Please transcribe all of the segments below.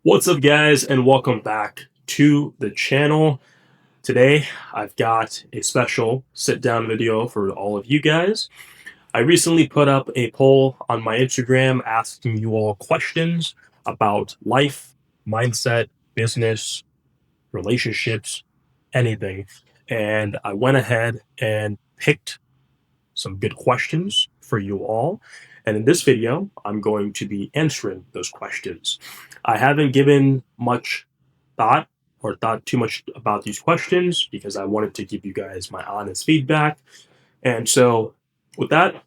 What's up, guys, and welcome back to the channel. Today, I've got a special sit-down video for all of you guys. I recently put up a poll on my Instagram asking you all questions about life, mindset, business, relationships, anything. And I went ahead and picked some good questions for you all. And in this video, I'm going to be answering those questions. I haven't given much thought or thought too much about these questions because I wanted to give you guys my honest feedback. And so, with that,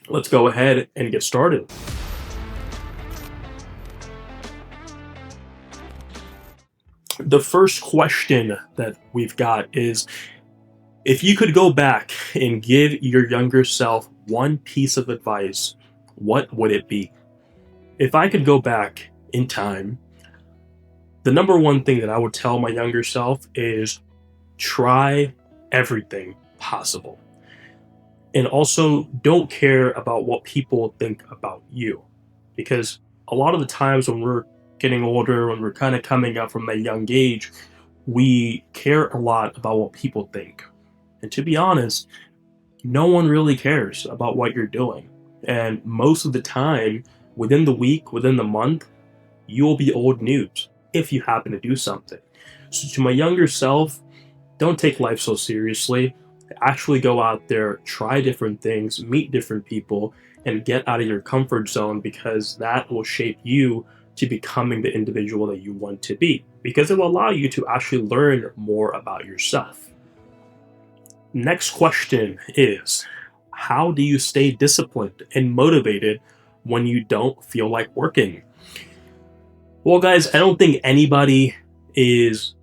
let's go ahead and get started. The first question that we've got is, if you could go back and give your younger self one piece of advice, what would it be? If I could go back in time, the number one thing that I would tell my younger self is try everything possible. And also don't care about what people think about you. Because a lot of the times when we're getting older, when we're kind of coming up from a young age, we care a lot about what people think. And to be honest, no one really cares about what you're doing. And most of the time, within the week, within the month, you will be old news if you happen to do something. So, to my younger self, don't take life so seriously. Actually go out there, try different things, meet different people, and get out of your comfort zone because that will shape you to becoming the individual that you want to be. Because it will allow you to actually learn more about yourself. Next question is, how do you stay disciplined and motivated when you don't feel like working? Well, guys, I don't think anybody is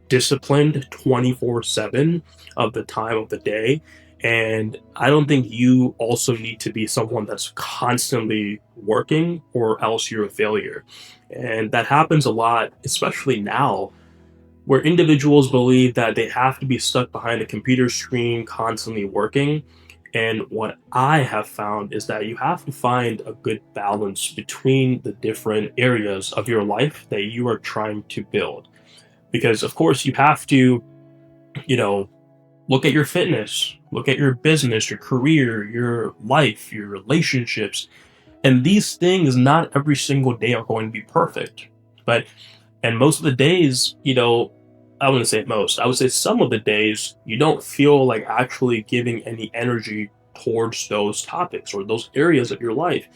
disciplined 24/7 of the time of the day. And I don't think you also need to be someone that's constantly working or else you're a failure. And that happens a lot, especially now, where individuals believe that they have to be stuck behind a computer screen constantly working. And what I have found is that you have to find a good balance between the different areas of your life that you are trying to build. Because, of course, you have to, you know, look at your fitness, look at your business, your career, your life, your relationships. And these things, not every single day are going to be perfect. But and most of the days, I wouldn't say most, I would say some of the days, you don't feel like actually giving any energy towards those topics or those areas of your life.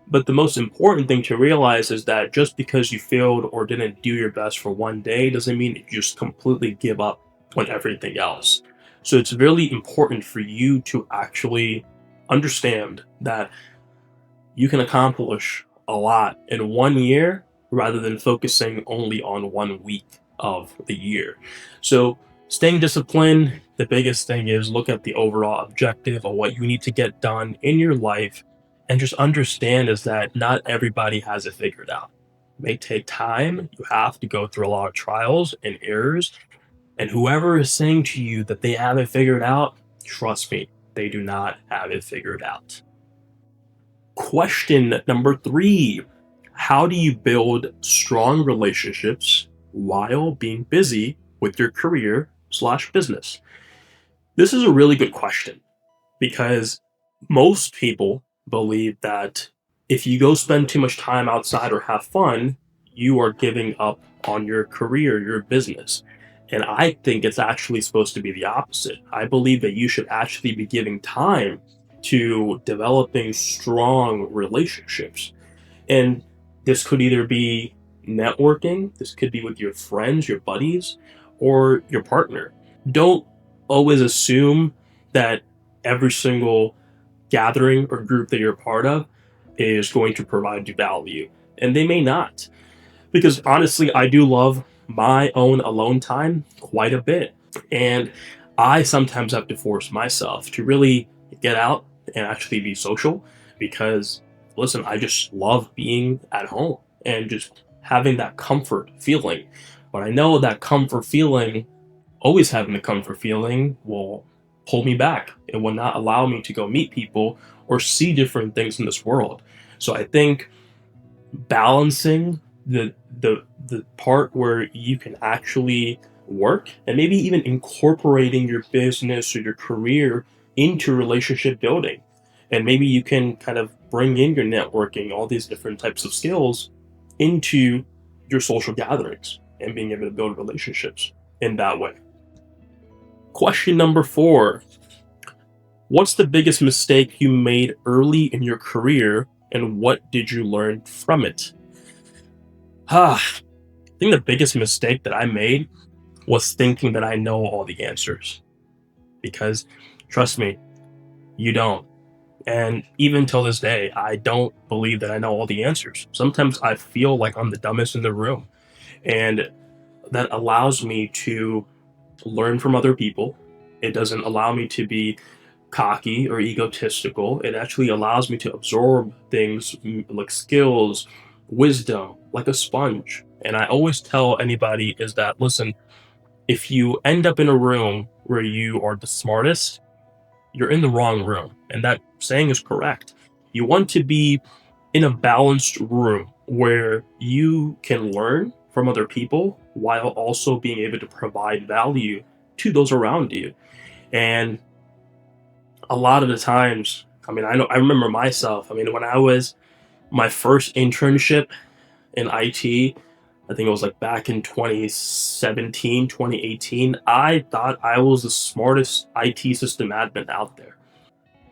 But the most important thing to realize is that just because you failed or didn't do your best for one day doesn't mean you just completely give up on everything else. So it's really important for you to actually understand that you can accomplish a lot in 1 year rather than focusing only on 1 week of the year. So staying disciplined, the biggest thing is look at the overall objective of what you need to get done in your life and just understand is that not everybody has it figured out. It may take time. You have to go through a lot of trials and errors. And whoever is saying to you that they have it figured out, trust me, they do not have it figured out. Question number 3. How do you build strong relationships while being busy with your career/business? This is a really good question because most people believe that if you go spend too much time outside or have fun, you are giving up on your career, your business. And I think it's actually supposed to be the opposite. I believe that you should actually be giving time to developing strong relationships. And this could either be networking, this could be with your friends, your buddies, or your partner. Don't always assume that every single gathering or group that you're a part of is going to provide you value. And they may not. Because honestly, I do love my own alone time quite a bit. And I sometimes have to force myself to really get out and actually be social because, listen, I just love being at home and just having that comfort feeling. But I know that comfort feeling, always having the comfort feeling, will pull me back. It will not allow me to go meet people or see different things in this world. So I think balancing the part where you can actually work and maybe even incorporating your business or your career into relationship building. And maybe you can kind of bring in your networking, all these different types of skills into your social gatherings and being able to build relationships in that way. Question number 4. What's the biggest mistake you made early in your career and what did you learn from it? I think the biggest mistake that I made was thinking that I know all the answers. Because trust me, you don't. And even till this day, I don't believe that I know all the answers. Sometimes I feel like I'm the dumbest in the room. And that allows me to learn from other people. It doesn't allow me to be cocky or egotistical. It actually allows me to absorb things like skills, wisdom, like a sponge. And I always tell anybody is that, listen, if you end up in a room where you are the smartest, you're in the wrong room. And that saying is correct. You want to be in a balanced room where you can learn from other people while also being able to provide value to those around you. And a lot of the times, I remember myself. When I was my first internship in IT, I think it was like back in 2017, 2018. I thought I was the smartest IT system admin out there.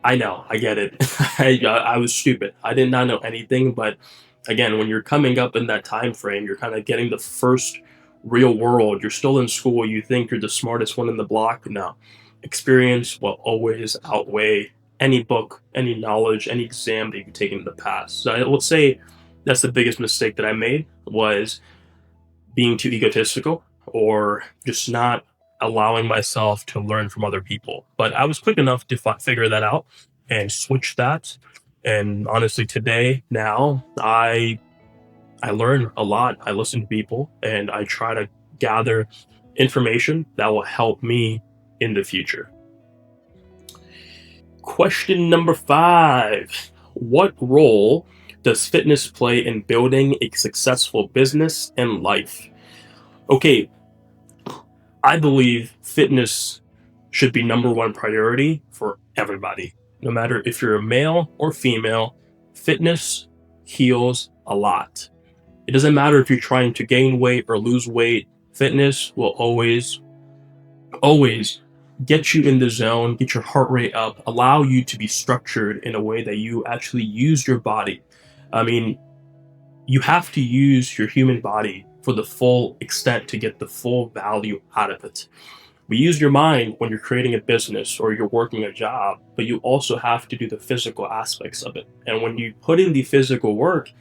I know, I get it. I was stupid. I did not know anything, but again, when you're coming up in that time frame, you're kind of getting the first real world. You're still in school. You think you're the smartest one in the block. No, experience will always outweigh any book, any knowledge, any exam that you've taken in the past. So I will say that's the biggest mistake that I made was being too egotistical or just not allowing myself to learn from other people. But I was quick enough to figure that out and switch that. And honestly, today, now, I learn a lot. I listen to people and I try to gather information that will help me in the future. Question number 5. What role does fitness play in building a successful business and life? Okay, I believe fitness should be number one priority for everybody. No matter if you're a male or female, fitness heals a lot. It doesn't matter if you're trying to gain weight or lose weight, fitness will always get you in the zone, get your heart rate up, allow you to be structured in a way that you actually use your body. I mean, you have to use your human body for the full extent to get the full value out of it. We use your mind when you're creating a business or you're working a job, but you also have to do the physical aspects of it. And when you put in the physical work,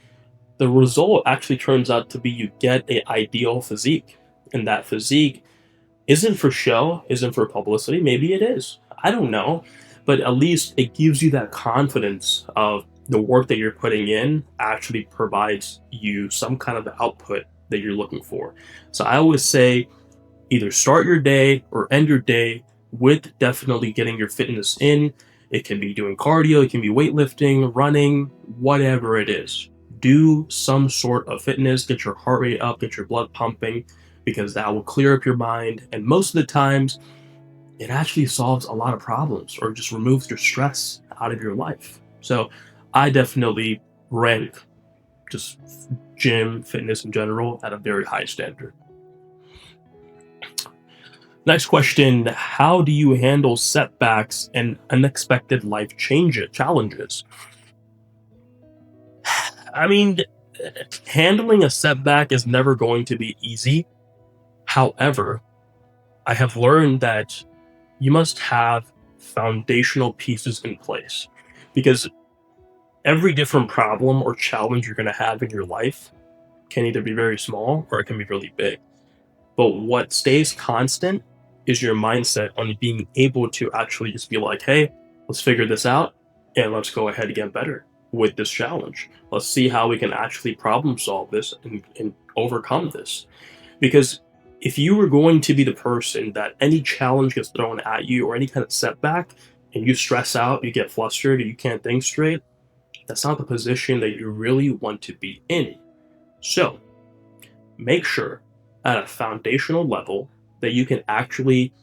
the result actually turns out to be you get an ideal physique. And that physique isn't for show, isn't for publicity. Maybe it is. I don't know. But at least it gives you that confidence of the work that you're putting in actually provides you some kind of output that you're looking for. So I always say either start your day or end your day with definitely getting your fitness in. It can be doing cardio, it can be weightlifting, running, whatever it is. Do some sort of fitness, get your heart rate up, get your blood pumping, because that will clear up your mind. And most of the times, it actually solves a lot of problems or just removes your stress out of your life. So I definitely rank just gym, fitness in general at a very high standard. Next question. How do you handle setbacks and unexpected life challenges? I mean, handling a setback is never going to be easy. However, I have learned that you must have foundational pieces in place because every different problem or challenge you're going to have in your life can either be very small or it can be really big. But what stays constant is your mindset on being able to actually just be like, hey, let's figure this out and let's go ahead and get better with this challenge. Let's see how we can actually problem solve this and overcome this. Because if you were going to be the person that any challenge gets thrown at you or any kind of setback and you stress out, you get flustered, or you can't think straight, that's not the position that you really want to be in. So, make sure at a foundational level that you can actually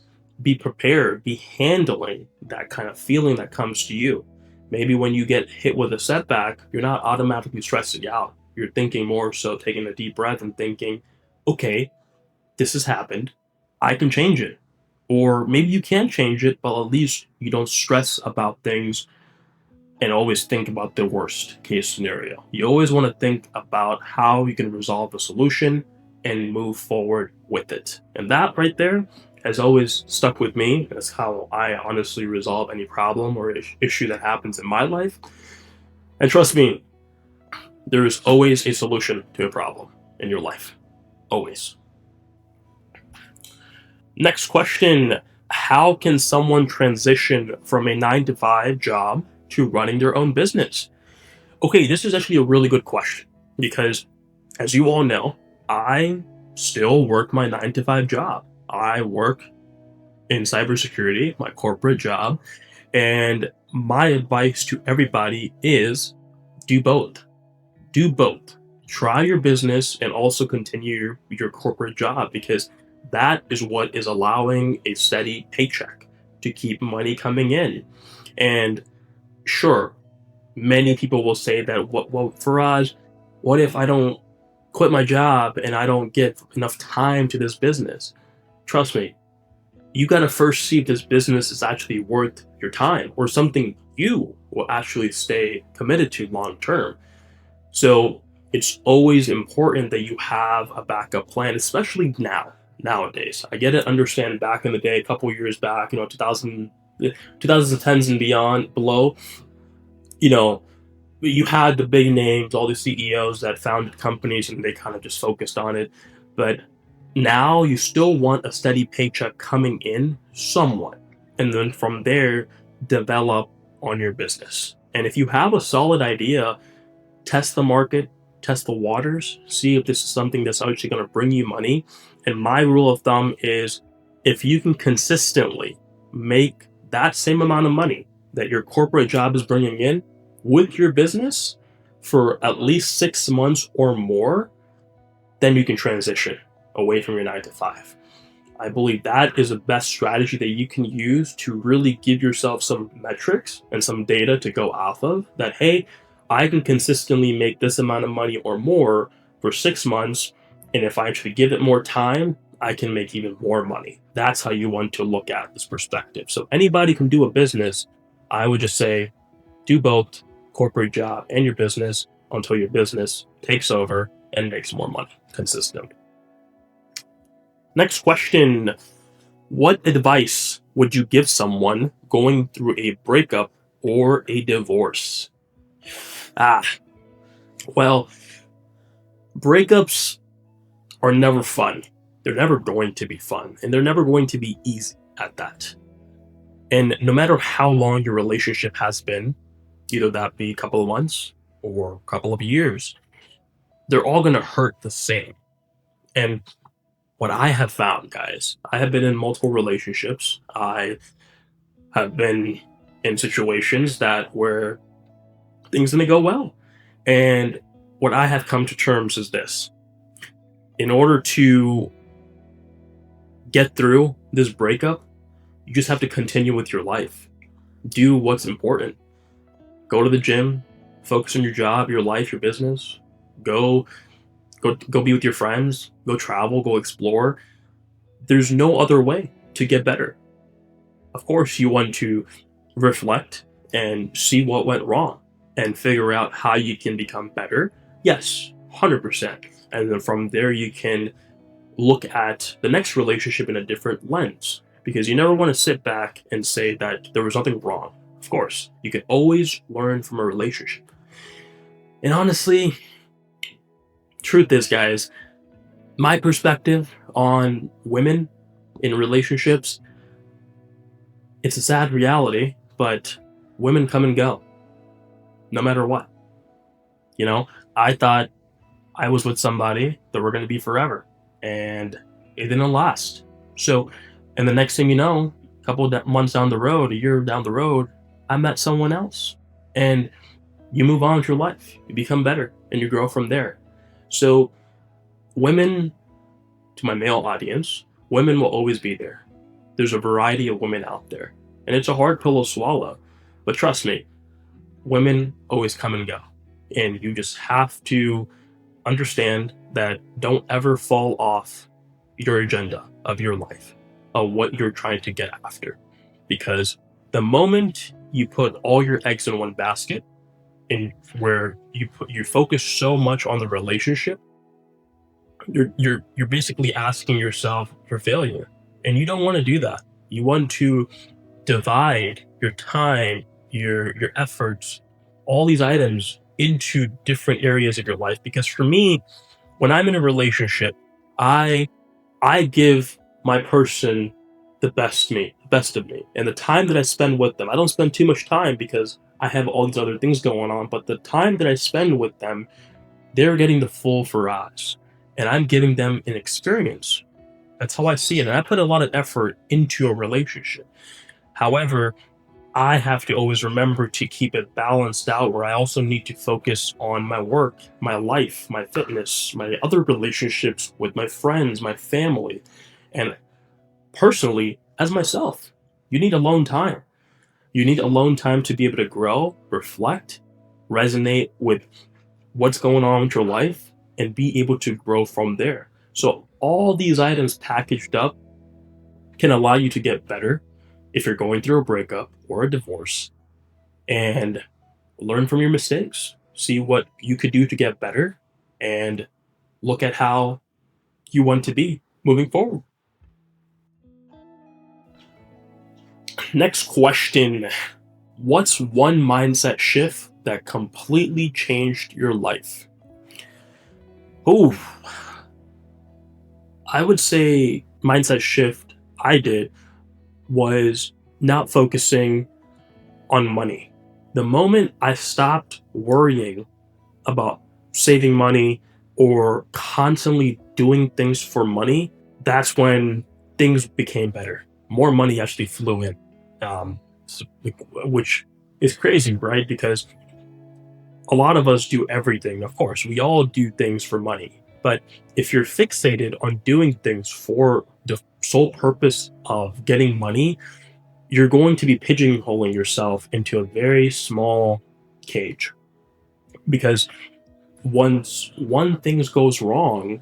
be prepared, be handling that kind of feeling that comes to you. Maybe when you get hit with a setback, you're not automatically stressing out. You're thinking more so taking a deep breath and thinking, okay, this has happened. I can change it. Or maybe you can change it, but at least you don't stress about things and always think about the worst case scenario. You always want to think about how you can resolve the solution and move forward with it. And that right there has always stuck with me. That's how I honestly resolve any problem or issue that happens in my life. And trust me, there is always a solution to a problem in your life. Always. Next question. How can someone transition from a 9 to 5 job to running their own business? Okay, this is actually a really good question because, as you all know, I still work my 9 to 5 job. I work in cybersecurity, my corporate job, and my advice to everybody is do both. Do both. Try your business and also continue your corporate job because that is what is allowing a steady paycheck to keep money coming in. And sure, many people will say that, well, for us, what if I don't quit my job and I don't get enough time to this business? Trust me, you got to first see if this business is actually worth your time or something you will actually stay committed to long term. So it's always important that you have a backup plan, especially nowadays. I get it, understand back in the day, a couple years back, 2010s and beyond, below, you know, you had the big names, all the CEOs that founded companies and they kind of just focused on it. But now you still want a steady paycheck coming in somewhat. And then from there, develop on your business. And if you have a solid idea, test the market, test the waters, see if this is something that's actually going to bring you money. And my rule of thumb is if you can consistently make that same amount of money that your corporate job is bringing in with your business for at least 6 months or more, then you can transition away from your 9 to 5. I believe that is the best strategy that you can use to really give yourself some metrics and some data to go off of that, hey, I can consistently make this amount of money or more for 6 months. And if I actually give it more time, I can make even more money. That's how you want to look at this perspective. So anybody can do a business. I would just say do both corporate job and your business until your business takes over and makes more money consistently. Next question. What advice would you give someone going through a breakup or a divorce? Well, breakups are never fun. They're never going to be fun, and they're never going to be easy at that. And no matter how long your relationship has been, either that be a couple of months or a couple of years, they're all going to hurt the same. And what I have found, guys, I have been in multiple relationships. I have been in situations that where things didn't go well. And what I have come to terms is this. In order to get through this breakup, you just have to continue with your life. Do what's important. Go to the gym, focus on your job, your life, your business. Go be with your friends, go travel, go explore. There's no other way to get better. Of course, you want to reflect and see what went wrong and figure out how you can become better. Yes, 100%. And then from there, you can look at the next relationship in a different lens because you never want to sit back and say that there was nothing wrong. Of course, you can always learn from a relationship. And honestly, truth is, guys, my perspective on women in relationships, it's a sad reality, but women come and go no matter what. I thought I was with somebody that we're going to be forever, and it didn't last. So, and the next thing you know, a couple of months down the road, a year down the road, I met someone else, and you move on with your life, you become better, and you grow from there. So Women, to my male audience, women will always be there. There's a variety of women out there, and it's a hard pill to swallow. But trust me, women always come and go. And you just have to understand that don't ever fall off your agenda of your life, of what you're trying to get after. Because the moment you put all your eggs in one basket, and where you focus so much on the relationship, you're basically asking yourself for failure. And you don't want to do that. You want to divide your time, your efforts, all these items into different areas of your life. Because for me, when I'm in a relationship, I I give my person the best of me. And the time that I spend with them, I don't spend too much time because I have all these other things going on, but the time that I spend with them, they're getting the full Faraz. And I'm giving them an experience. That's how I see it. And I put a lot of effort into a relationship. However, I have to always remember to keep it balanced out where I also need to focus on my work, my life, my fitness, my other relationships with my friends, my family, and personally as myself. You need alone time. You need alone time to be able to grow, reflect, resonate with what's going on with your life, and be able to grow from there. So, all these items packaged up can allow you to get better if you're going through a breakup or a divorce and learn from your mistakes. See what you could do to get better and look at how you want to be moving forward. Next question. What's one mindset shift that completely changed your life? Oh, I would say mindset shift I did was not focusing on money. The moment I stopped worrying about saving money or constantly doing things for money, that's when things became better. More money actually flew in, um, which is crazy, right? Because a lot of us do everything. Of course, we all do things for money. But if you're fixated on doing things for the sole purpose of getting money, you're going to be pigeonholing yourself into a very small cage. Because once one thing goes wrong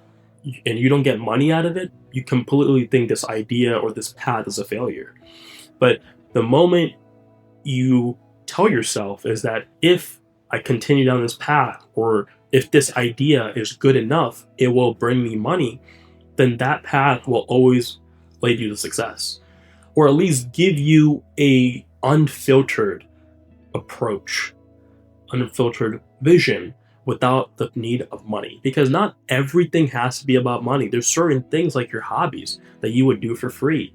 and you don't get money out of it, you completely think this idea or this path is a failure. But the moment you tell yourself is that if I continue down this path, or if this idea is good enough, it will bring me money, then that path will always lead you to success, or at least give you a unfiltered approach, unfiltered vision without the need of money. Because not everything has to be about money. There's certain things like your hobbies that you would do for free.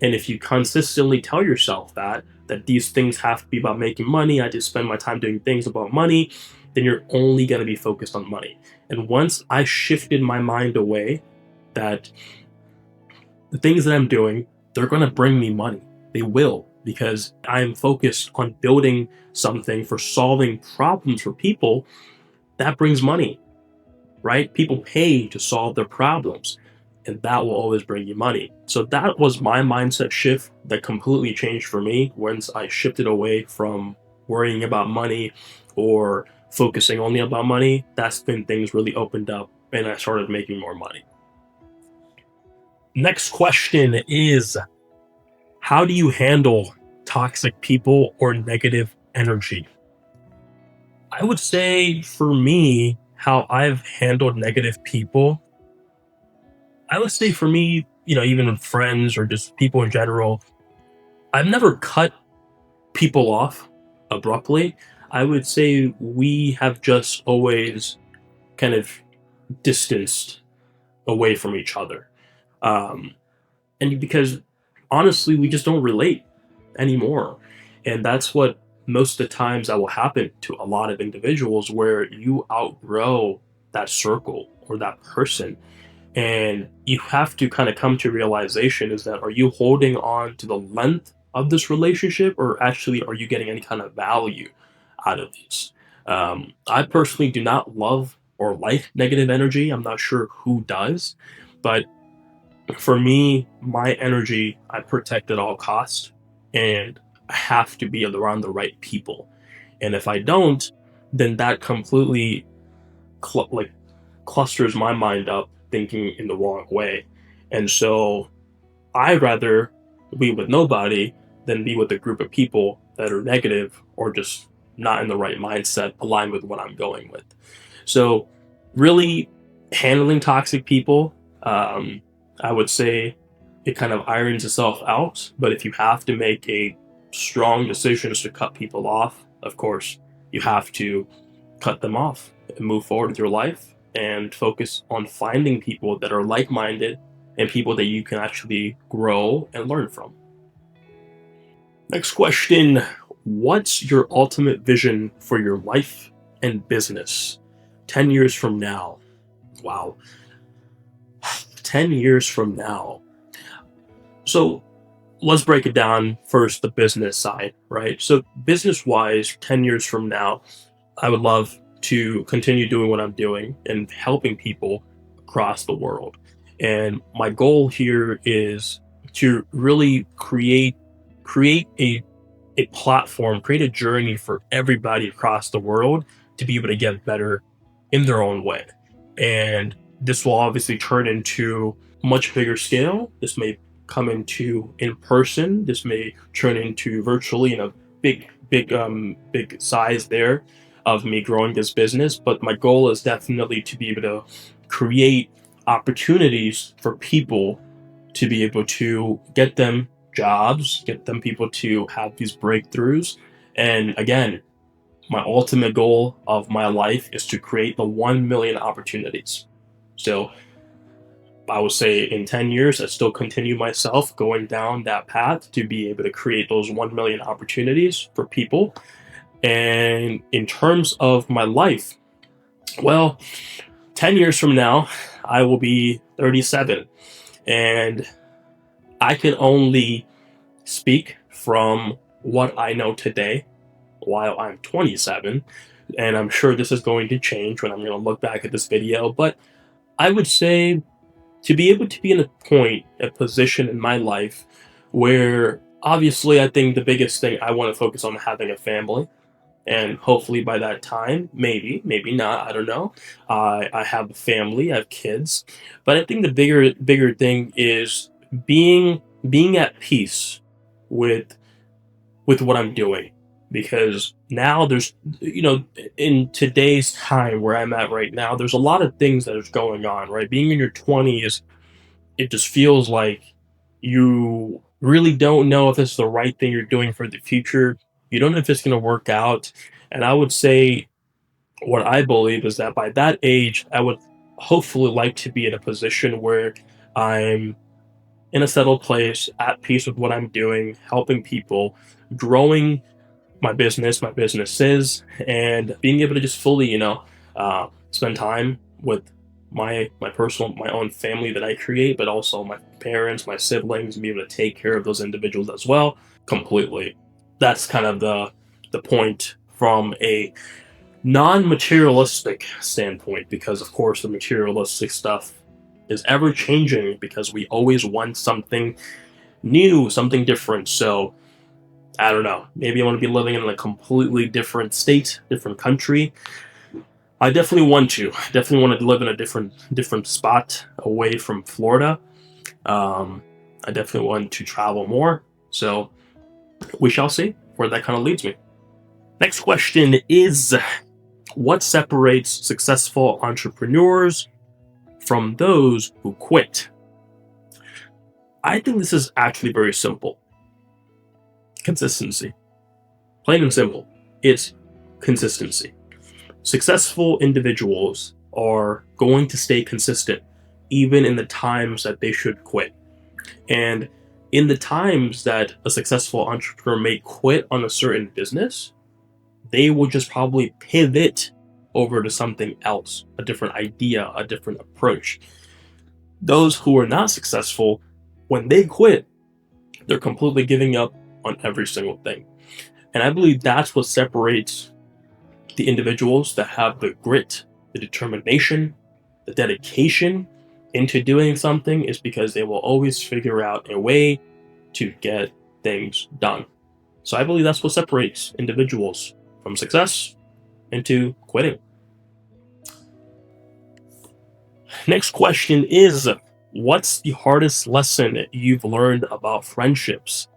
And if you consistently tell yourself that these things have to be about making money, I just spend my time doing things about money, then you're only going to be focused on money. And once I shifted my mind away that the things that I'm doing, they're going to bring me money. They will, because I'm focused on building something for solving problems for people that brings money, right? People pay to solve their problems, and that will always bring you money. So that was my mindset shift that completely changed for me once I shifted away from worrying about money or focusing only about money. That's when things really opened up and I started making more money. Next question is, how do you handle toxic people or negative energy? I would say for me, how I've handled negative people, I would say for me, even with friends or just people in general, I've never cut people off abruptly. I would say we have just always kind of distanced away from each other. Um, and because honestly, we just don't relate anymore. And that's what most of the times that will happen to a lot of individuals, where you outgrow that circle or that person. And you have to kind of come to realization is that, are you holding on to the length of this relationship, or actually are you getting any kind of value out of this? I personally do not love or like negative energy. I'm not sure who does, but for me, my energy I protect at all costs, and I have to be around the right people. And if I don't, then that completely like clusters my mind up thinking in the wrong way. And so I'd rather be with nobody than be with a group of people that are negative or just not in the right mindset aligned with what I'm going with. So, really handling toxic people, I would say it kind of irons itself out. But if you have to make a strong decision to cut people off, of course, you have to cut them off and move forward with your life and focus on finding people that are like minded and people that you can actually grow and learn from. Next question. What's your ultimate vision for your life and business 10 years from now? Wow. 10 years from now. So let's break it down first, the business side, right? So, business wise, 10 years from now, I would love to continue doing what I'm doing and helping people across the world. And my goal here is to really create a platform, create a journey for everybody across the world to be able to get better in their own way. And this will obviously turn into much bigger scale. This may come into in person. This may turn into virtually in a big size there of me growing this business. But my goal is definitely to be able to create opportunities for people to be able to get them jobs, get them people to have these breakthroughs. And again, my ultimate goal of my life is to create the 1 million opportunities. So I would say in 10 years, I still continue myself going down that path to be able to create those 1 million opportunities for people. And in terms of my life, well, 10 years from now, I will be 37. And I can only speak from what I know today while I'm 27. And I'm sure this is going to change when I'm going to look back at this video. But I would say to be able to be in a position in my life where obviously I think the biggest thing I want to focus on having a family. And hopefully by that time, maybe not, I don't know. I have a family, I have kids. But I think the bigger thing is being at peace with what I'm doing. Because now there's, in today's time where I'm at right now, there's a lot of things that is going on, right? Being in your 20s, it just feels like you really don't know if it's the right thing you're doing for the future. You don't know if it's going to work out. And I would say what I believe is that by that age, I would hopefully like to be in a position where I'm in a settled place, at peace with what I'm doing, helping people, growing my businesses, and being able to just fully, spend time with my own family that I create, but also my parents, my siblings, and be able to take care of those individuals as well completely. That's kind of the point from a non-materialistic standpoint, because of course the materialistic stuff is ever changing because we always want something new, something different. So I don't know. Maybe I want to be living in a completely different state, different country. I definitely want to. I definitely want to live in a different spot away from Florida. I definitely want to travel more. So we shall see where that kind of leads me. Next question is, what separates successful entrepreneurs from those who quit? I think this is actually very simple. Consistency. Plain and simple. It's consistency. Successful individuals are going to stay consistent even in the times that they should quit. And in the times that a successful entrepreneur may quit on a certain business, they will just probably pivot over to something else, a different idea, a different approach. Those who are not successful, when they quit, they're completely giving up on every single thing. And I believe that's what separates the individuals that have the grit the determination, the dedication into doing something is because they will always figure out a way to get things done. So I believe that's what separates individuals from success into quitting. Next question is, what's the hardest lesson you've learned about friendships?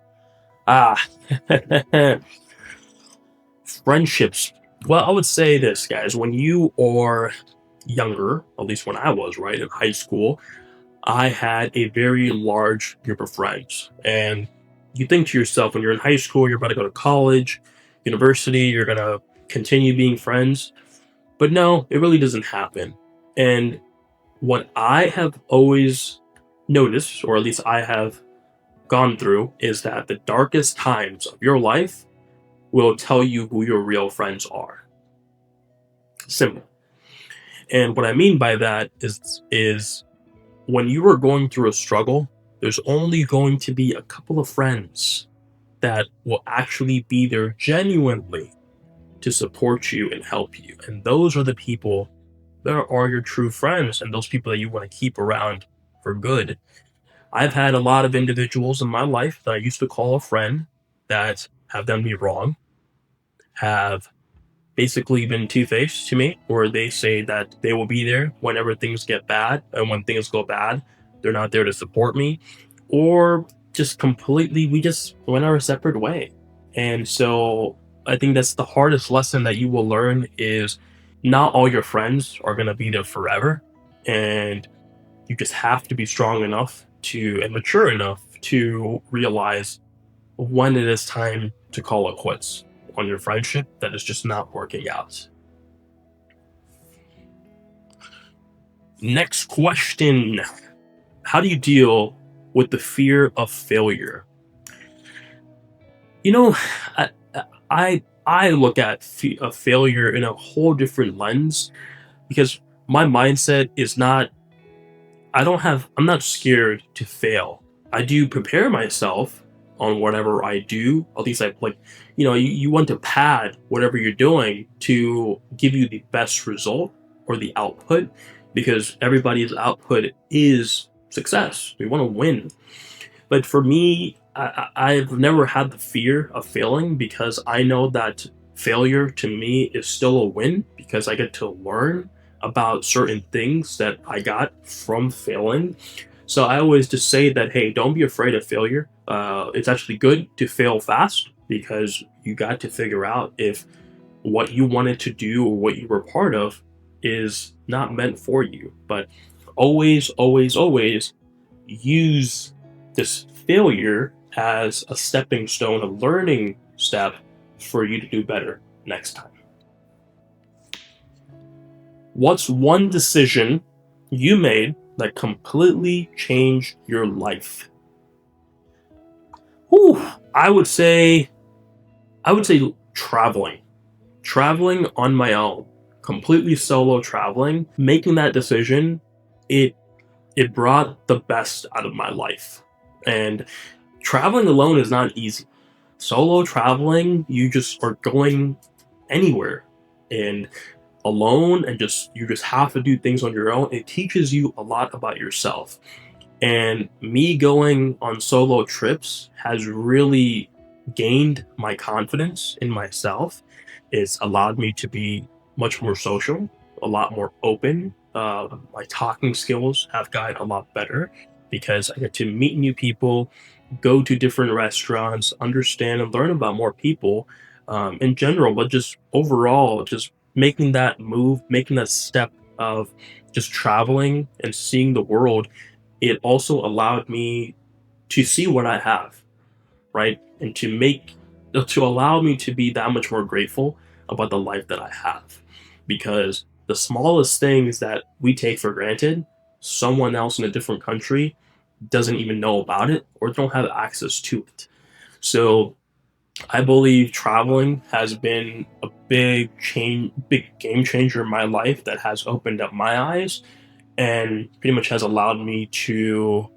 Ah, friendships. Well, I would say this, guys. When you are younger, at least when I was, right, in high school, I had a very large group of friends. And you think to yourself, when you're in high school, you're about to go to college, university, you're going to continue being friends. But no, it really doesn't happen. And what I have always noticed, or at least I have gone through, is that the darkest times of your life will tell you who your real friends are. Simple. And what I mean by that is when you are going through a struggle, there's only going to be a couple of friends that will actually be there genuinely to support you and help you. And those are the people that are your true friends and those people that you want to keep around for good. I've had a lot of individuals in my life that I used to call a friend that have done me wrong, have basically been two-faced to me, where they say that they will be there whenever things get bad, and when things go bad, they're not there to support me, or just completely we just went our separate way. And so I think that's the hardest lesson that you will learn is not all your friends are going to be there forever, and you just have to be strong enough to and mature enough to realize when it is time to call it quits on your friendship that is just not working out. Next question. How do you deal with the fear of failure? You know, I I look at a failure in a whole different lens because my mindset is not I'm not scared to fail. I do prepare myself on whatever I do. At least I like, you want to pad whatever you're doing to give you the best result or the output because everybody's output is success. We want to win. But for me, I've never had the fear of failing because I know that failure to me is still a win because I get to learn about certain things that I got from failing. So I always just say that, hey, don't be afraid of failure. It's actually good to fail fast because you got to figure out if what you wanted to do or what you were part of is not meant for you. But always, always, always use this failure as a stepping stone, a learning step for you to do better next time. What's one decision you made that completely changed your life? Whew, I would say, traveling. Traveling on my own, completely solo traveling, making that decision, it it brought the best out of my life. And traveling alone is not easy. Solo traveling, you just are going anywhere and alone and just you just have to do things on your own. It teaches you a lot about yourself. And me going on solo trips has really gained my confidence in myself. It's allowed me to be much more social, a lot more open. My talking skills have gotten a lot better because I get to meet new people, go to different restaurants, understand and learn about more people in general, but just overall, just making that move, making that step of just traveling and seeing the world, it also allowed me to see what I have, right? And to allow me to be that much more grateful about the life that I have. Because the smallest things that we take for granted, someone else in a different country doesn't even know about it or don't have access to it. So I believe traveling has been a big game changer in my life that has opened up my eyes and pretty much has allowed me to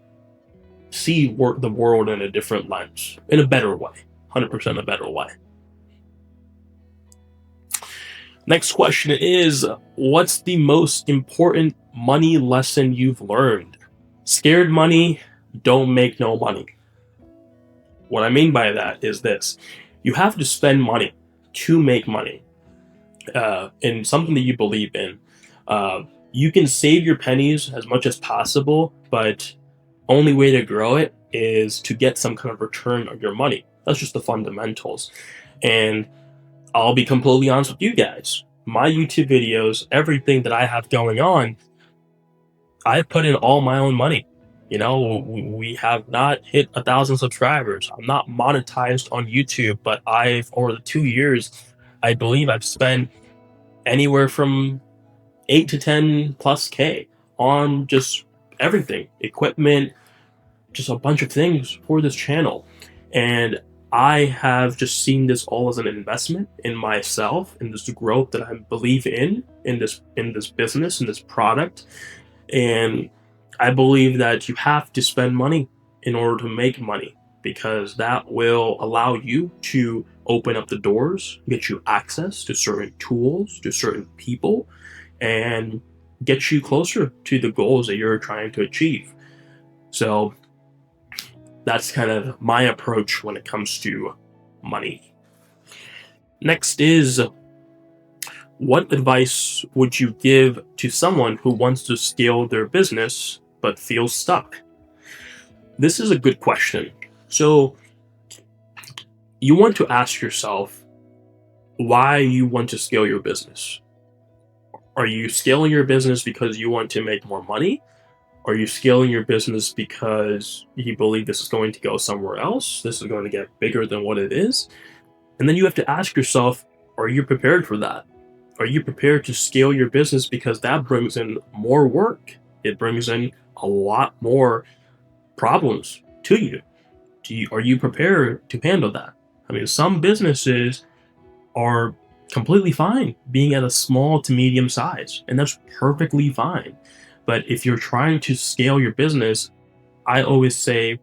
see the world in a different lens, in a better way, 100% a better way. Next question is, what's the most important money lesson you've learned? Scared money don't make no money. What I mean by that is this: you have to spend money to make money in something that you believe in. Uh, you can save your pennies as much as possible, but only way to grow it is to get some kind of return on your money. That's just the fundamentals. And I'll be completely honest with you guys. My YouTube videos, everything that I have going on, I put in all my own money. We have not hit 1,000 subscribers. I'm not monetized on YouTube, but over the 2 years, I believe I've spent anywhere from 8 to 10 plus K on just everything, equipment, just a bunch of things for this channel. And I have just seen this all as an investment in myself, in this growth that I believe in this business, in this product. And I believe that you have to spend money in order to make money, because that will allow you to open up the doors, get you access to certain tools, to certain people, and get you closer to the goals that you're trying to achieve. So that's kind of my approach when it comes to money. Next is, what advice would you give to someone who wants to scale their business but feels stuck? This is a good question. So, you want to ask yourself why you want to scale your business. Are you scaling your business because you want to make more money? Are you scaling your business because you believe this is going to go somewhere else? This is going to get bigger than what it is? And then you have to ask yourself, are you prepared for that? Are you prepared to scale your business, because that brings in more work? It brings in a lot more problems to you. Are you prepared to handle that? I mean, some businesses are completely fine being at a small to medium size, and that's perfectly fine. But if you're trying to scale your business, I always say,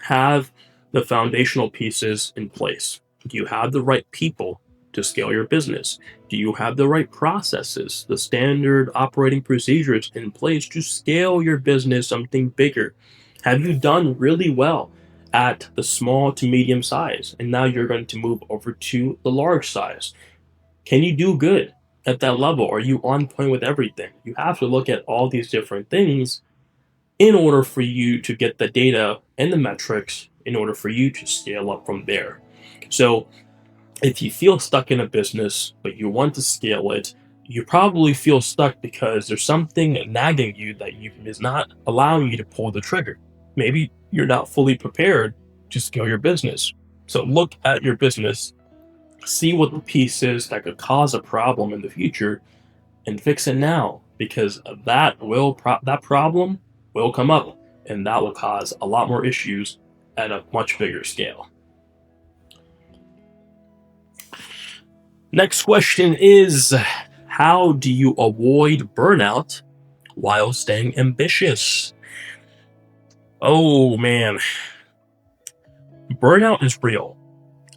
have the foundational pieces in place. Do you have the right people to scale your business? Do you have the right processes, the standard operating procedures in place to scale your business something bigger? Have you done really well at the small to medium size, and now you're going to move over to the large size? Can you do good at that level? Are you on point with everything? You have to look at all these different things in order for you to get the data and the metrics in order for you to scale up from there. So if you feel stuck in a business but you want to scale it, you probably feel stuck because there's something nagging you that is not allowing you to pull the trigger. Maybe you're not fully prepared to scale your business. So look at your business, see what the piece is that could cause a problem in the future, and fix it now, because that problem will come up, and that will cause a lot more issues at a much bigger scale. Next question is, how do you avoid burnout while staying ambitious? Oh man, burnout is real.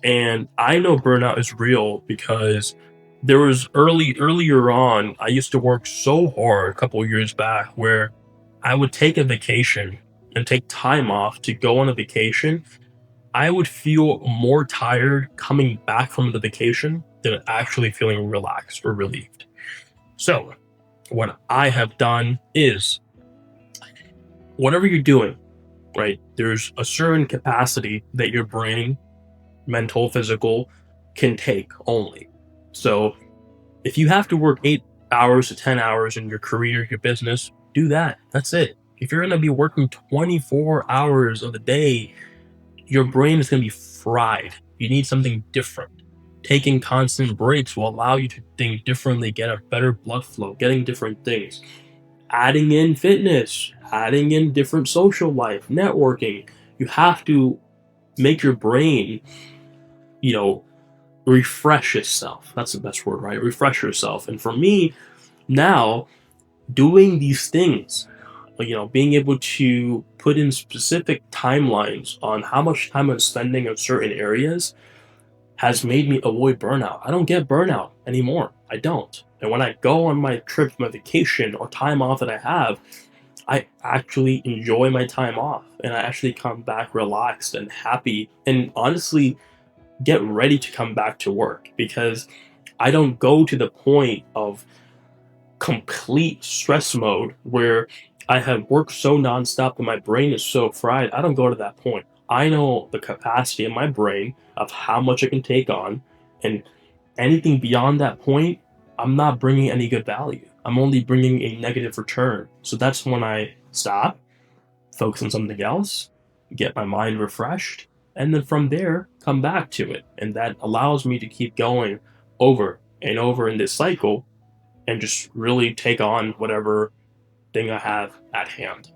And I know burnout is real because there was earlier on, I used to work so hard a couple of years back where I would take a vacation and take time off to go on a vacation. I would feel more tired coming back from the vacation than actually feeling relaxed or relieved. So, what I have done is, whatever you're doing, right, there's a certain capacity that your brain, mental, physical, can take only. So if you have to work 8 hours to 10 hours in your career, your business, do that. That's it. If you're going to be working 24 hours of the day, your brain is going to be fried. You need something different. Taking constant breaks will allow you to think differently, get a better blood flow, getting different things. Adding in fitness, adding in different social life, networking. You have to make your brain, refresh itself. That's the best word, right? Refresh yourself. And for me, now, doing these things, being able to put in specific timelines on how much time I'm spending on certain areas, has made me avoid burnout. I don't get burnout anymore. I don't. And when I go on my trips, my vacation, or time off that I have, I actually enjoy my time off and I actually come back relaxed and happy and honestly get ready to come back to work because I don't go to the point of complete stress mode where I have worked so nonstop and my brain is so fried. I don't go to that point. I know the capacity in my brain of how much I can take on, and anything beyond that point, I'm not bringing any good value. I'm only bringing a negative return. So that's when I stop, focus on something else, get my mind refreshed, and then from there, come back to it. And that allows me to keep going over and over in this cycle and just really take on whatever thing I have at hand.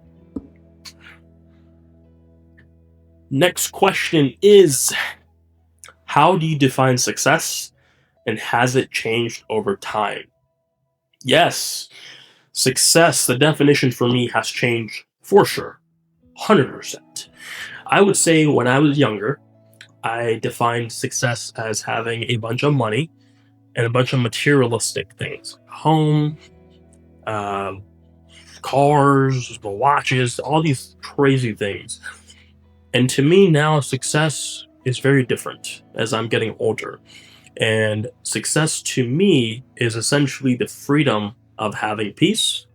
Next question is, how do you define success and has it changed over time? Yes, success, the definition for me has changed for sure. 100%. I would say when I was younger, I defined success as having a bunch of money and a bunch of materialistic things, home, uh, cars, the watches, all these crazy things. And to me now, success is very different as I'm getting older. And success to me is essentially the freedom of having peace,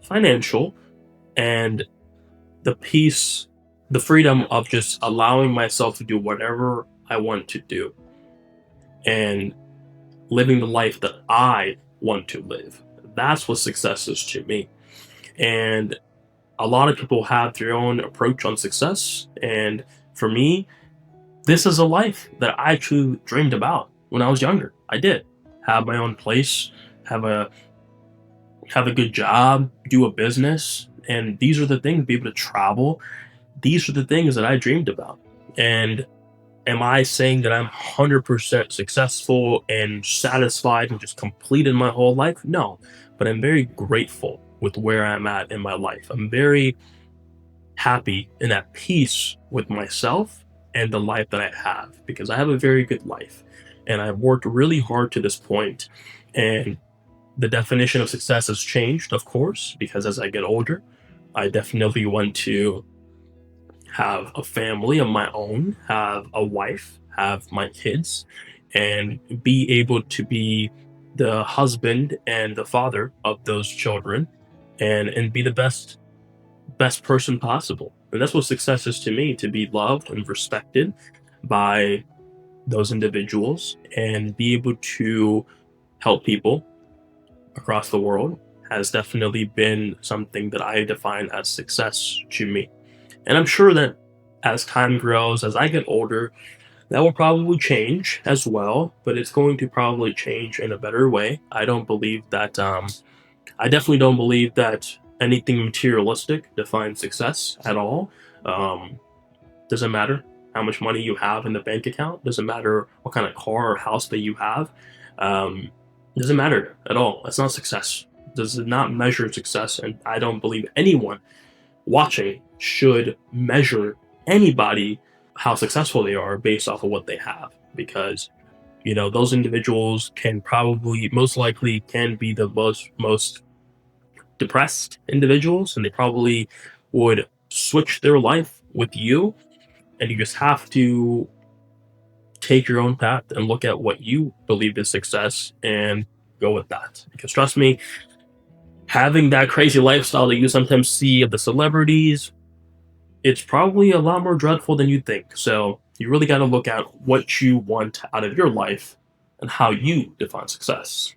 financial, and the peace, the freedom of just allowing myself to do whatever I want to do and living the life that I want to live. That's what success is to me. And a lot of people have their own approach on success. And for me, this is a life that I actually dreamed about when I was younger. I did have my own place, have a have a good job, do a business, and these are the things, be able to travel. These are the things that I dreamed about. And am I saying that I'm 100% successful and satisfied and just completed my whole life? No, but I'm very grateful with where I'm at in my life. I'm very happy and at peace with myself and the life that I have because I have a very good life and I've worked really hard to this point. And the definition of success has changed, of course, because as I get older, I definitely want to have a family of my own, have a wife, have my kids, and be able to be the husband and the father of those children and be the best person possible. And that's what success is to me, to be loved and respected by those individuals and be able to help people across the world has definitely been something that I define as success to me. And I'm sure that as time grows, as I get older, that will probably change as well, but it's going to probably change in a better way. I definitely don't believe that anything materialistic defines success at all. Um, doesn't matter how much money you have in the bank account, doesn't matter what kind of car or house that you have. Um, doesn't matter at all. That's not success. Does not measure success, and I don't believe anyone watching should measure anybody how successful they are based off of what they have because those individuals can probably most likely can be the most depressed individuals and they probably would switch their life with you, and you just have to take your own path and look at what you believe is success and go with that because trust me, having that crazy lifestyle that you sometimes see of the celebrities, it's probably a lot more dreadful than you think. So you really got to look at what you want out of your life and how you define success.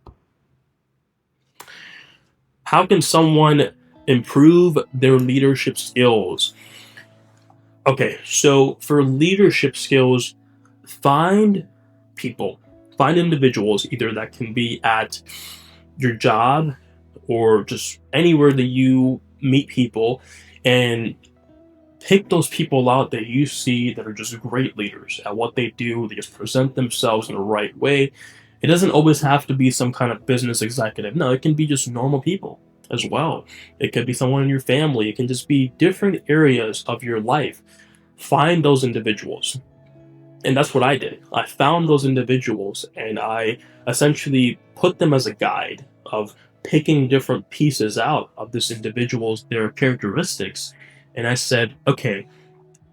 How can someone improve their leadership skills? Okay, so for leadership skills, find people, find individuals either that can be at your job or just anywhere that you meet people and pick those people out that you see that are just great leaders at what they do. They just present themselves in the right way. It doesn't always have to be some kind of business executive. No, it can be just normal people as well. It could be someone in your family. It can just be different areas of your life. Find those individuals And that's what I did. I found those individuals and I essentially put them as a guide of picking different pieces out of this individual's their characteristics. And I said, okay,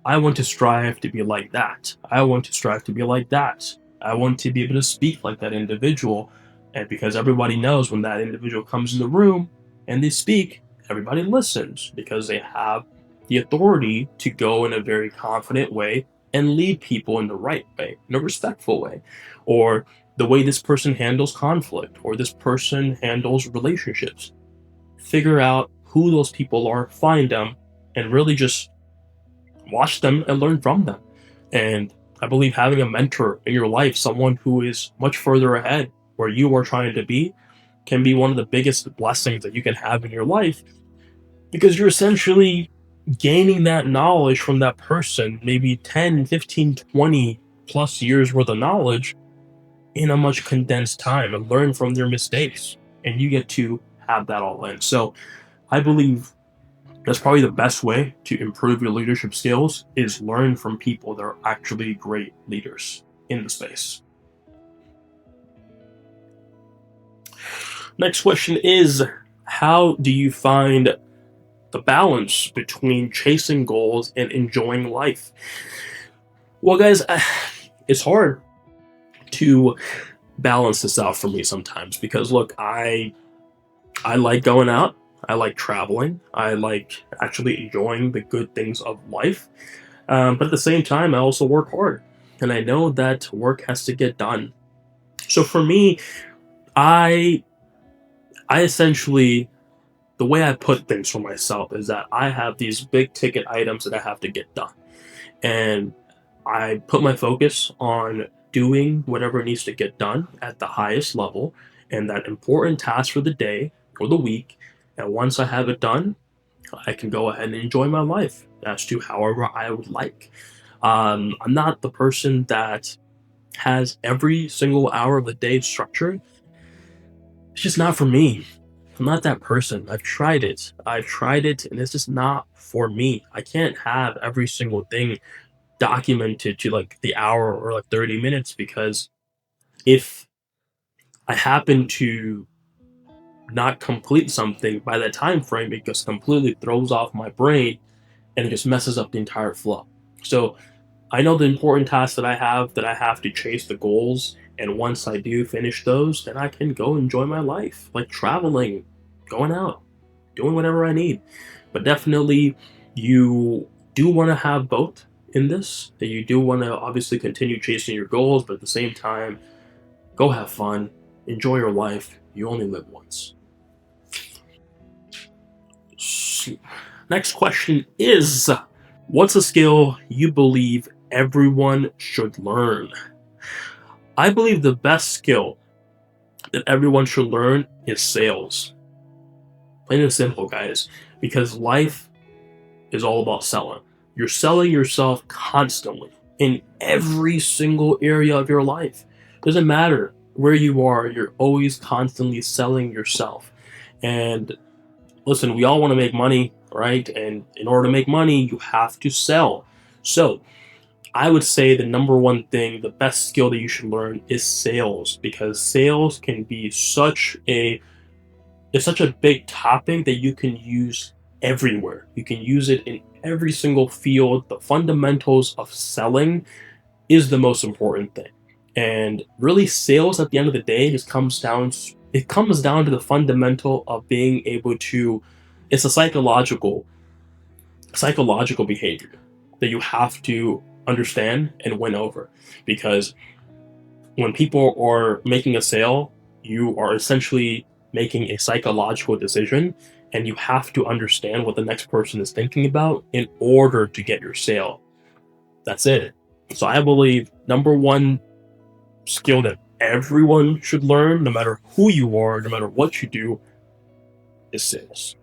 I want to strive to be like that. I want to strive to be like that. I want to be able to speak like that individual. And because everybody knows when that individual comes in the room and they speak, everybody listens because they have the authority to go in a very confident way and lead people in the right way, in a respectful way, or the way this person handles conflict or this person handles relationships. Figure out who those people are, find them, and really just watch them and learn from them. And I believe having a mentor in your life, someone who is much further ahead where you are trying to be, can be one of the biggest blessings that you can have in your life because you're essentially gaining that knowledge from that person, maybe 10, 15, 20 plus years worth of knowledge in a much condensed time and learn from their mistakes. And you get to have that all in. So I believe that's probably the best way to improve your leadership skills is learn from people that are actually great leaders in the space. Next question is, how do you find the balance between chasing goals and enjoying life? Well, guys, it's hard to balance this out for me sometimes because look, I like going out. I like traveling. I like actually enjoying the good things of life. But at the same time, I also work hard. And I know that work has to get done. So for me, I I essentially the way I put things for myself is that I have these big ticket items that I have to get done. And I put my focus on doing whatever needs to get done at the highest level and that important task for the day or the week. And once I have it done, I can go ahead and enjoy my life as to however I would like. I'm not the person that has every single hour of the day structured. It's just not for me. I'm not that person. I've tried it. I've tried it, and it's just not for me. I can't have every single thing documented to like the hour or like 30 minutes because if I happen to not complete something by that time frame, it just completely throws off my brain and it just messes up the entire flow. So I know the important tasks that I have to chase the goals, and once I do finish those, then I can go enjoy my life, like traveling, going out, doing whatever I need. But definitely, you do want to have both in this. That you do want to obviously continue chasing your goals, but at the same time, go have fun, enjoy your life. You only live once. Next question is, what's a skill you believe everyone should learn? I believe the best skill that everyone should learn is sales. Plain and simple, guys. Because life is all about selling. You're selling yourself constantly in every single area of your life. Doesn't matter where you are, you're always constantly selling yourself. And listen, we all want to make money, right? And in order to make money, you have to sell. So I would say the number one thing, the best skill that you should learn is sales because sales can be it's such a big topic that you can use everywhere. You can use it in every single field. The fundamentals of selling is the most important thing. And really sales at the end of the day just comes down to the fundamental of being able to it's a psychological behavior that you have to understand and win over because when people are making a sale, you are essentially making a psychological decision and you have to understand what the next person is thinking about in order to get your sale. That's it. So I believe number one skill that everyone should learn, no matter who you are, no matter what you do, is sales.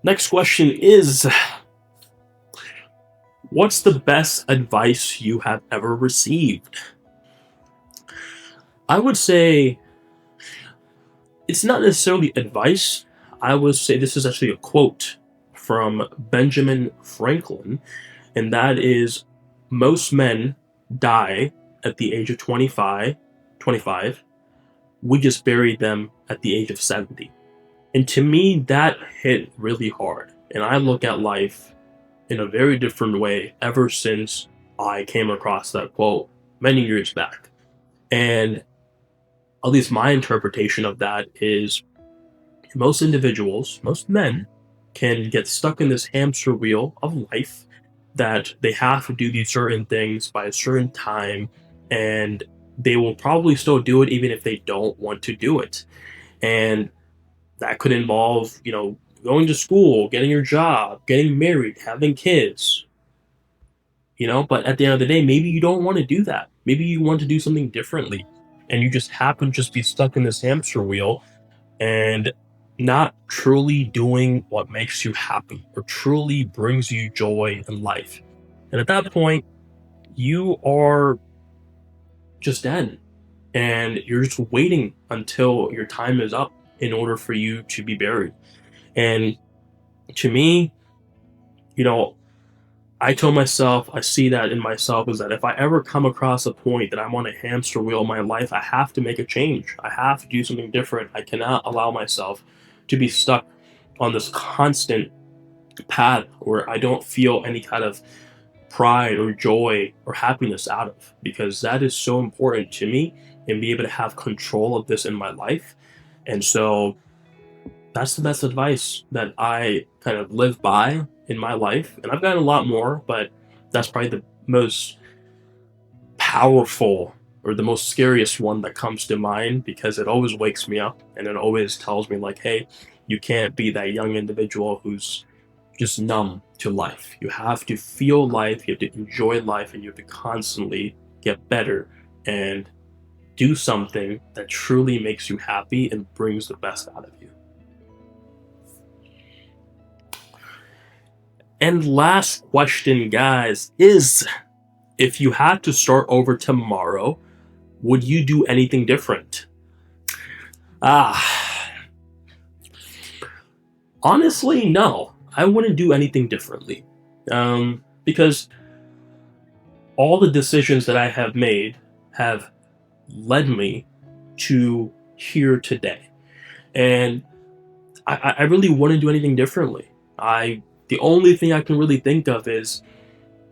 Next question is, what's the best advice you have ever received? I would say it's not necessarily advice. I would say this is actually a quote from Benjamin Franklin, and that is most men die at the age of 25. We just buried them at the age of 70. And to me, that hit really hard. And I look at life in a very different way ever since I came across that quote many years back. And at least my interpretation of that is most individuals, most men, can get stuck in this hamster wheel of life that they have to do these certain things by a certain time, and they will probably still do it even if they don't want to do it. And that could involve, going to school, getting your job, getting married, having kids, but at the end of the day, maybe you don't want to do that. Maybe you want to do something differently, and you just happen to just be stuck in this hamster wheel and not truly doing what makes you happy or truly brings you joy in life. And at that point, you are just dead, and you're just waiting until your time is up in order for you to be buried. And to me, you know, I told myself, I see that in myself, is that if I ever come across a point that I'm on a hamster wheel in my life, I have to make a change. I have to do something different. I cannot allow myself to be stuck on this constant path where I don't feel any kind of pride or joy or happiness out of, because that is so important to me and be able to have control of this in my life. And so that's the best advice that I kind of live by in my life. And I've gotten a lot more, but that's probably the most powerful or the most scariest one that comes to mind, because it always wakes me up and it always tells me, like, hey, you can't be that young individual who's just numb to life. You have to feel life, you have to enjoy life, and you have to constantly get better and do something that truly makes you happy and brings the best out of you. And last question, guys, is if you had to start over tomorrow, would you do anything different? Honestly, no. I wouldn't do anything differently. Because all the decisions that I have made have led me to here today. And I really wouldn't do anything differently. The only thing I can really think of is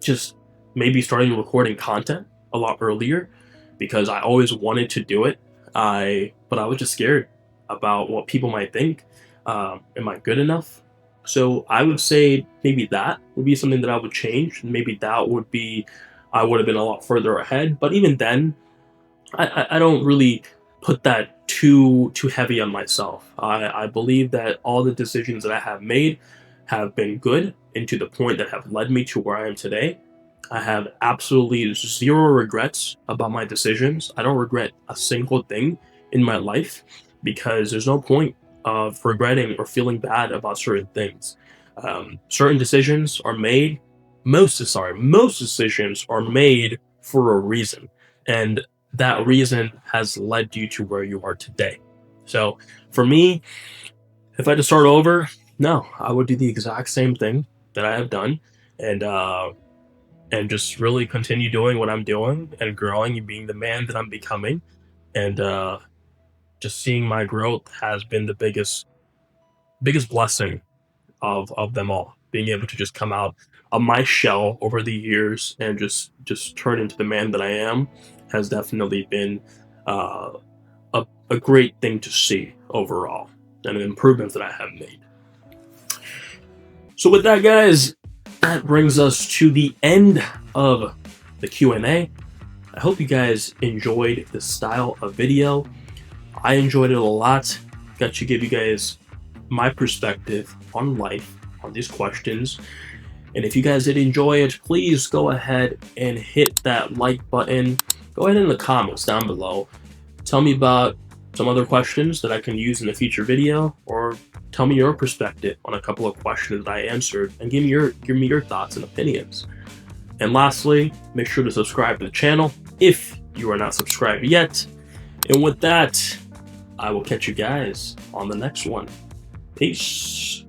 just maybe starting recording content a lot earlier, because I always wanted to do it. But I was just scared about what people might think. Am I good enough? So I would say maybe that would be something that I would change. Maybe that would be, I would have been a lot further ahead. But even then, I don't really put that too heavy on myself. I believe that all the decisions that I have made have been good, and to the point that have led me to where I am today. I have absolutely zero regrets about my decisions. I don't regret a single thing in my life, because there's no point of regretting or feeling bad about certain things. Certain decisions are made, most decisions are made for a reason. And that reason has led you to where you are today. So for me, if I had to start over, no, I would do the exact same thing that I have done, and just really continue doing what I'm doing and growing and being the man that I'm becoming. And just seeing my growth has been the biggest blessing of them all. Being able to just come out of my shell over the years and just turn into the man that I am has definitely been a great thing to see overall, and an improvement that I have made. So with that, guys, that brings us to the end of the Q&A. I hope you guys enjoyed this style of video. I enjoyed it a lot. Got to give you guys my perspective on life, on these questions. And if you guys did enjoy it, please go ahead and hit that like button. Go ahead in the comments down below. Tell me about some other questions that I can use in a future video, or tell me your perspective on a couple of questions that I answered, and give me your thoughts and opinions. And lastly, make sure to subscribe to the channel if you are not subscribed yet. And with that, I will catch you guys on the next one. Peace.